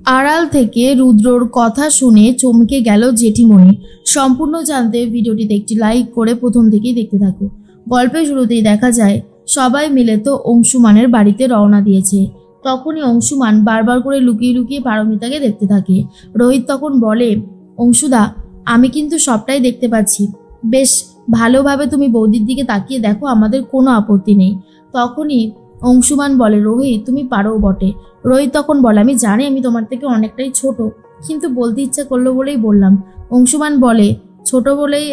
আড়াল থেকে রুদ্রর কথা শুনে চমকে গেল জেঠিমণি। সম্পূর্ণ জানতে ভিডিওটিতে একটি লাইক করে প্রথম থেকেই দেখতে থাকো। গল্পের শুরুতেই দেখা যায় সবাই মিলে তো অংশুমানের বাড়িতে রওনা দিয়েছে। তখনই অংশুমান বারবার করে লুকিয়ে লুকিয়ে পারমিতাকে দেখতে থাকে। রোহিত তখন বলে, অংশুদা, আমি কিন্তু সবটাই দেখতে পাচ্ছি, বেশ ভালোভাবে তুমি বৌদির দিকে তাকিয়ে দেখো, আমাদের কোনো আপত্তি নেই। তখনই অংশুমান বলে, রোহিত তুমি পারো বটে। রোহিত তখন বলে, আমি জানি আমি তোমার থেকে অনেকটাই ছোট, কিন্তু বলতে ইচ্ছা করলো বলেই বললাম। অংশুমান বলে, ছোট বলেই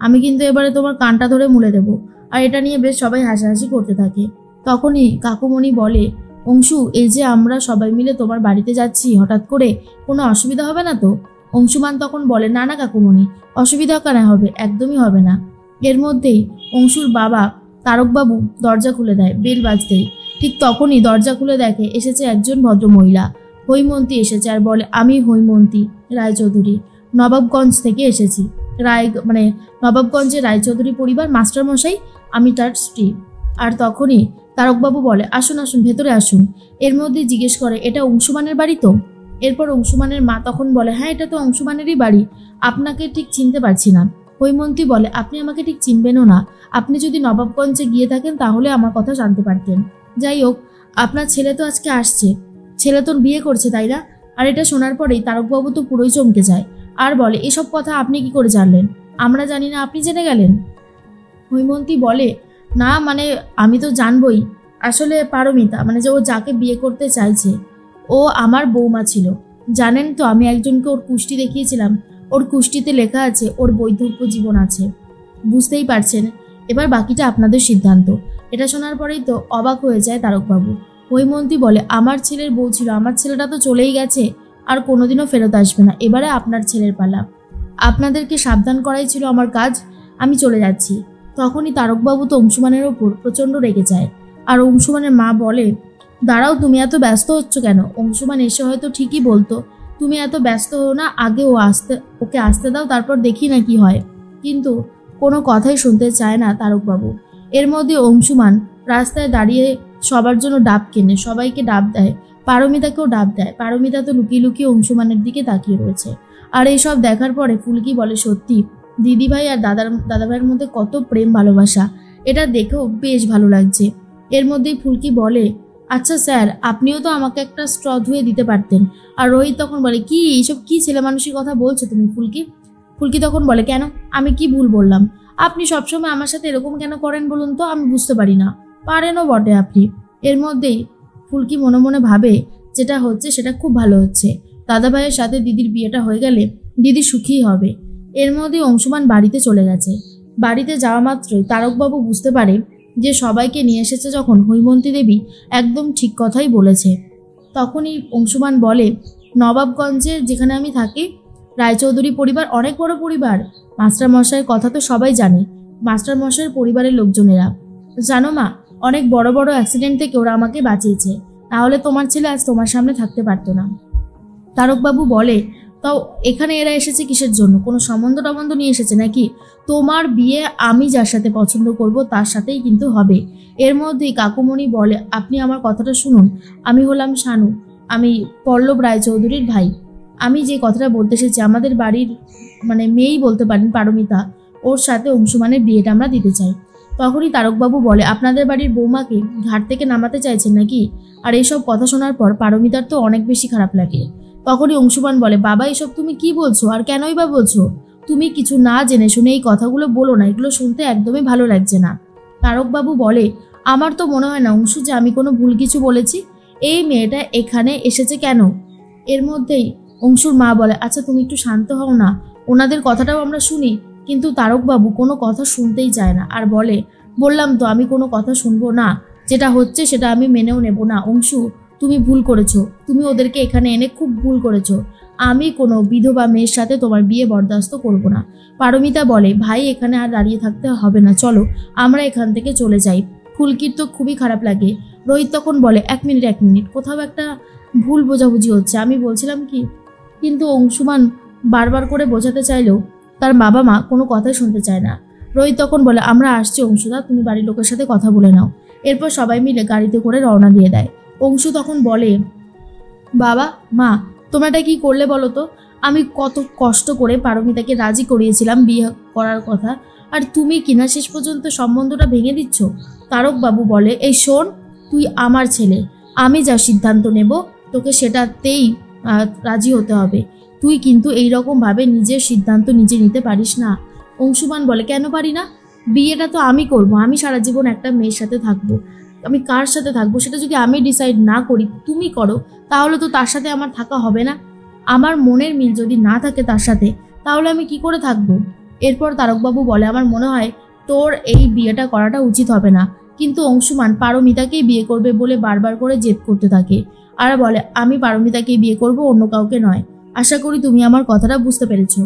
আমি কিন্তু এবারে তোমার কানটা ধরে মুলে দেব। আর এটা নিয়ে বেশ সবাই হাসাহাসি করতে থাকে। তখনই কাকুমণি বলে, অংশু, এই যে আমরা সবাই মিলে তোমার বাড়িতে যাচ্ছি, হঠাৎ করে কোনো অসুবিধা হবে না তো? অংশুমান তখন বলে, না না কাকুমণি, অসুবিধা কেন হবে, একদমই হবে না। এর মধ্যেই অংশুর বাবা তারকবাবু দরজা খুলে দেয় বেল বাজতেই। ঠিক তখনই দরজা খুলে দেখে এসেছে একজন ভদ্রমহিলা। হৈমন্তী এসেছে আর বলে, আমি হৈমন্তী রায়চৌধুরী, নবাবগঞ্জ থেকে এসেছি। নবাবগঞ্জের রায়চৌধুরী পরিবার, মাস্টারমশাই, আমি তার স্ত্রী। আর তখনই তারকবাবু বলে, আসুন আসুন, ভেতরে আসুন। এর মধ্যে জিজ্ঞেস করে, এটা অংশুমানের বাড়ি তো? এরপর অংশুমানের মা তখন বলে, হ্যাঁ এটা তো অংশুমানেরই বাড়ি, আপনাকে ঠিক চিনতে পারছি না। হৈমন্তী বলে, আপনি আমাকে ঠিক চিনবেনও না, আপনি যদি নবাবগঞ্জে গিয়ে থাকেন তাহলে আমার কথা জানতে পারতেন। যাই হোক, আপনার ছেলে তো আজকে আসছে, ছেলে তো বিয়ে করছে, তাই না? আর এটা শোনার পরেই তারকবাবু তো পুরোই চমকে যায় আর বলে, এসব কথা আপনি কি করে জানলেন? আমরা জানি না, আপনি জেনে গেলেন? হৈমন্তী বলে, না আমি তো জানবই। আসলে পারমিতা যে ও যাকে বিয়ে করতে চাইছে, ও আমার বৌমা ছিল। জানেন তো, আমি একজনকে ওর কুষ্টি দেখিয়েছিলাম, ওর কুষ্টিতে লেখা আছে ওর বৈধব্য জীবন আছে। বুঝতেই পারছেন, এবার বাকিটা আপনাদের সিদ্ধান্ত। এটা শোনার পরেই তো অবাক হয়ে যায় তারকবাবু। হৈমন্তী বলে, আমার ছেলের বউ ছিল, আমার ছেলেটা তো চলেই গেছে, আর কোনোদিনও ফেরত আসবে না, এবারে আপনার ছেলের পালা। আপনাদেরকে সাবধান করাই ছিল আমার কাজ, আমি চলে যাচ্ছি। তখনই তারকবাবু তো অংশুমানের ওপর প্রচণ্ড রেগে যায়। আর অংশুমানের মা বলে, দাঁড়াও, তুমি এত ব্যস্ত হচ্ছ কেন? অংশুমান এসে হয়তো ঠিকই বলতো, তুমি এত ব্যস্ত হও না, আগে ওকে আসতে দাও, তারপর দেখি না কি হয়। কিন্তু কোনো কথাই শুনতে চায় না তারকবাবু। এর মধ্যে অংশুমান রাস্তায় দাঁড়িয়ে সবার জন্য ডাব কেনে, সবাইকে ডাব দেয়, পারমিতাকেও ডাব দেয়। পারমিতা তো লুকিয়ে লুকিয়ে অংশুমানের দিকে তাকিয়ে রয়েছে। আর এইসব দেখার পরে ফুলকি বলে, সত্যি দিদিভাই আর দাদাভাইয়ের মধ্যে কত প্রেম ভালোবাসা, এটা দেখেও বেশ ভালো লাগছে। এর মধ্যেই ফুলকি বলে, আচ্ছা স্যার, আপনিও তো আমাকে একটা স্ট্র ধুয়ে দিতে পারতেন। আর রোহিত তখন বলে, কি এইসব কি ছেলে মানুষের কথা বলছো তুমি ফুলকি? ফুলকি তখন বলে, কেন, আমি কি ভুল বললাম? আপনি সবসময় আমার সাথে এরকম কেন করেন বলুন তো, আমি বুঝতে পারি না। পারেনও বটে আপনি। এর মধ্যেই ফুলকি মনে মনে ভাবে, যেটা হচ্ছে সেটা খুব ভালো হচ্ছে, দাদাভাইয়ের সাথে দিদির বিয়েটা হয়ে গেলে দিদি সুখী হবে। এর মধ্যে অংশুমান বাড়িতে চলে গেছে। বাড়িতে যাওয়া মাত্রই তারকবাবু বুঝতে পারে যে সবাইকে নিয়ে এসেছে যখন, হৈমন্তী দেবী একদম ঠিক কথাই বলেছে। তখনই অংশুমান বলে, নবাবগঞ্জে যেখানে আমি থাকি, রায়চৌধুরী পরিবার অনেক বড় পরিবার, মাস্টারমশাইয়ের কথা তো সবাই জানে, মাস্টারমশাইয়ের পরিবারের লোকজনেরা। জানো মা, অনেক বড় বড় অ্যাক্সিডেন্ট থেকে ওরা আমাকে বাঁচিয়েছে, তাহলে তোমার ছেলে আজ তোমার সামনে থাকতে পারতো না। তারকবাবু বলে, তাও এখানে এরা এসেছে কিসের জন্য? কোনো সম্বন্ধ টবন্ধ নিয়ে এসেছে নাকি? তোমার বিয়ে আমি যার সাথে পছন্দ করব তার সাথেই কিন্তু হবে। এর মধ্যেই কাকুমণি বলে, আপনি আমার কথাটা শুনুন, আমি হলাম শানু, আমি পল্লব রায়চৌধুরীর ভাই। আমি যে কথাটা বলতে এসেছি, আমাদের বাড়ির মেয়েই বলতে পারেন, পারমিতা, ওর সাথে অংশুমানের বিয়েটা আমরা দিতে চাই। তখনই তারকবাবু বলে, আপনাদের বাড়ির বৌমাকে ঘাট থেকে নামাতে চাইছেন নাকি? আর এইসব কথা শোনার পর পারমিতার তো অনেক বেশি খারাপ লাগে। তখনই অংশুমান বলে, বাবা এসব তুমি কি বলছো, আর কেনই বা বলছো? তুমি কিছু না জেনে শুনে এই কথাগুলো বলো না, এগুলো শুনতে একদমই ভালো লাগছে না। তারকবাবু বলে, আমার তো মনে হয় না অংশু যে আমি কোনো ভুল কিছু বলেছি। এই মেয়েটা এখানে এসেছে কেন? এর মধ্যেই অংশুর মা বলে, আচ্ছা তুমি একটু শান্ত হও না, ওনাদের কথাটাও আমরা শুনি। কিন্তু তারকবাবু কোনো কথা শুনতেই চায় না আর বলে, বললাম তো আমি কোনো কথা শুনবো না, যেটা হচ্ছে সেটা আমি মেনেও নেব না। অংশু, তুমি ভুল করেছো, তুমি ওদেরকে এখানে এনে খুব ভুল করেছো। আমি কোনো বিধবা মেয়ের সাথে তোমার বিয়ে বরদাস্ত করব না। পারমিতা বলে, ভাই এখানে আর দাঁড়িয়ে থাকতে হবে না, চলো আমরা এখান থেকে চলে যাই। ফুলকির তো খুবই খারাপ লাগে। রোহিত তখন বলে, এক মিনিট, কোথাও একটা ভুল বোঝাবুঝি হচ্ছে, আমি বলছিলাম কি। কিন্তু অংশুমান বারবার করে বোঝাতে চাইলেও তার বাবা মা কোনো কথাই শুনতে চায় না। রোহিত তখন বলে, আমরা আসছি অংশুদা, তুমি বাড়ির লোকের সাথে কথা বলে নাও। এরপর সবাই মিলে গাড়িতে করে রওনা দিয়ে দেয়। অংশু তখন বলে, বাবা মা, তোমরা এটা কি করলে বলো তো? আমি কত কষ্ট করে পারমিতাকে রাজি করিয়েছিলাম বিয়ে করার কথা, আর তুমি কিনা শেষ পর্যন্ত সম্বন্ধটা ভেঙে দিচ্ছ। তারকবাবু বলে, এই শোন, তুই আমার ছেলে, আমি যা সিদ্ধান্ত নেব তোকে সেটাতেই রাজি হতে হবে। তুই কিন্তু এইরকমভাবে নিজের সিদ্ধান্ত নিজে নিতে পারিস না। অংশুমান বলে, কেন পারি না? বিয়েটা তো আমি করব, আমি সারা জীবন একটা মেয়ের সাথে থাকবো। আমি কার সাথে থাকবো সেটা যদি আমি ডিসাইড না করি, তুমি করো, তাহলে তো তার সাথে আমার থাকা হবে না। আমার মনের মিল যদি না থাকে তার সাথে, তাহলে আমি কি করে থাকবো? এরপর তারকবাবু বলে, আমার মনে হয় তোর এই বিয়েটা করাটা উচিত হবে না। কিন্তু অংশুমান পারমিতাকেই বিয়ে করবে বলে বারবার করে জেদ করতে থাকে, আর বলে, আমি পারমিতাকেই বিয়ে করব, অন্য কাউকে নয়। আশা করি তুমি আমার কথাটা বুঝতে পেরেছো।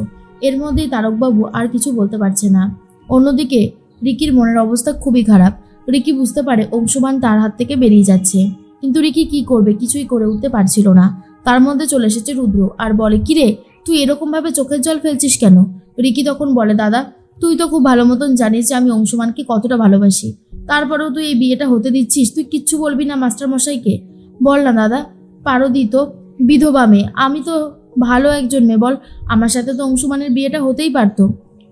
এর মধ্যেই তারকবাবু আর কিছু বলতে পারছে না। অন্যদিকে রিকির মনের অবস্থা খুবই খারাপ। রিকি বুঝতে পারে অংশুমান তার হাত থেকে বেরিয়ে যাচ্ছে, কিন্তু রিকি কি করবে, কিছুই করে উঠতে পারছিল না। তার মধ্যে চলে এসেছে রুদ্র আর বলে, কিরে তুই এরকম ভাবে চোখের জল ফেলছিস কেন? রিকি তখন বলে, দাদা তুই তো খুব ভালো মতন জানিস যে আমি অংশুমানকে কতটা ভালোবাসি, তারপরেও তুই এই বিয়েটা হতে দিচ্ছিস, তুই কিচ্ছু বলবি না মাস্টার মশাইকে? বল না দাদা, পারদি তো বিধবা মেয়ে, আমি তো ভালো একজন মেয়ে, বল আমার সাথে তো অংশুমানের বিয়েটা হতেই পারতো।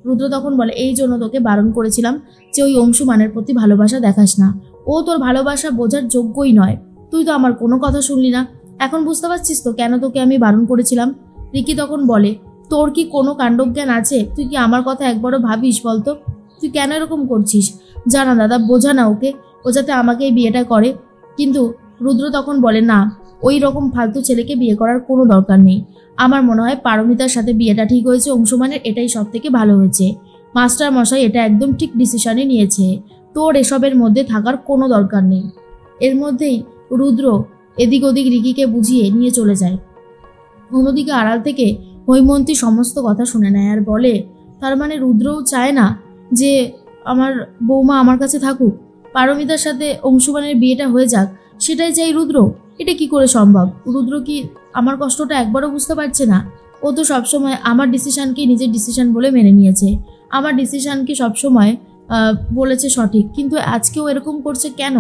রুদ্র তখন বলে, এই জন্য তোকে বারণ করেছিলাম যে ওই অংশুমানের প্রতি ভালোবাসা দেখাস না, ও তোর ভালোবাসা বোঝার যোগ্যই নয়। তুই তো আমার কোনো কথা শুনলি না, এখন বুঝতে পারছিস তো কেন তোকে আমি বারণ করেছিলাম। রিকি তখন বলে, তোর কি কোনো কাণ্ডজ্ঞান আছে? তুই কি আমার কথা একবারও ভাবিস বলতো? তুই কেন এরকম করছিস? জানা দাদা, বোঝা না ওকে, ও যাতে আমাকে এই বিয়েটা করে। কিন্তু রুদ্র তখন বলে, না, ওই রকম ফালতু ছেলেকে বিয়ে করার কোনো দরকার নেই। আমার মনে হয় পারমিতার সাথে বিয়েটা ঠিক হয়েছে অংশুমানের, এটাই সব থেকে ভালো হয়েছে। মাস্টার মশাই এটা একদম ঠিক ডিসিশনে নিয়েছে, তোর এসবের মধ্যে থাকার কোনো দরকার নেই। এর মধ্যেই রুদ্র এদিক ওদিক রিকিকে বুঝিয়ে নিয়ে চলে যায়। অন্যদিকে আড়াল থেকে হৈমন্তী সমস্ত কথা শুনে নেয় আর বলে, তার মানে রুদ্রও চায় না যে আমার বৌমা আমার কাছে থাকুক, পারমিতার সাথে অংশুমানের বিয়েটা হয়ে যাক, সেটাই চাই রুদ্র? এটা কি করে সম্ভব? রুদ্র কি আমার কষ্টটা একবারও বুঝতে পারছে না? ও তো সবসময় আমার ডিসিশনকে নিজের ডিসিশন বলে মেনে নিয়েছে, আমার ডিসিশনকে সবসময় বলেছে সঠিক, কিন্তু আজকেও এরকম করছে কেন?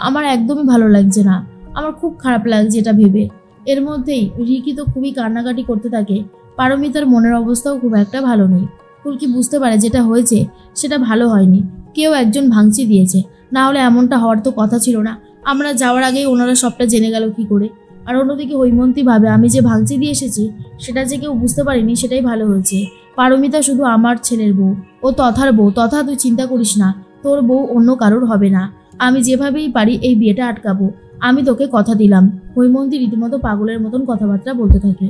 আমার একদমই ভালো লাগছে না, আমার খুব খারাপ লাগছে এটা ভেবে। এর মধ্যেই রিকি তো খুবই কান্নাকাটি করতে থাকে। পারমিতার মনের অবস্থাও খুব একটা ভালো নেই। ফুলকি বুঝতে পারে যেটা হয়েছে সেটা ভালো হয়নি, কেউ একজন ভাঙচি দিয়েছে, না হলে এমনটা হওয়ার তো কথা ছিল না। আমরা যাওয়ার আগেই ওনারা সবটা জেনে গেল কি করে? আর অন্যদিকে হৈমন্তী ভাবে, আমি যে ভাঙচি দিয়ে এসেছি সেটা যে কেউ বুঝতে পারিনি, সেটাই ভালো হয়েছে। পারমিতা শুধু আমার ছেলের বউ, ও তথার বউ, তথা তুই চিন্তা করিস না, তোর বউ অন্য কারোর হবে না। আমি যেভাবেই পারি এই বিয়েটা আটকাবো, আমি তোকে কথা দিলাম। হৈমন্তী রীতিমতো পাগলের মতন কথাবার্তা বলতে থাকে।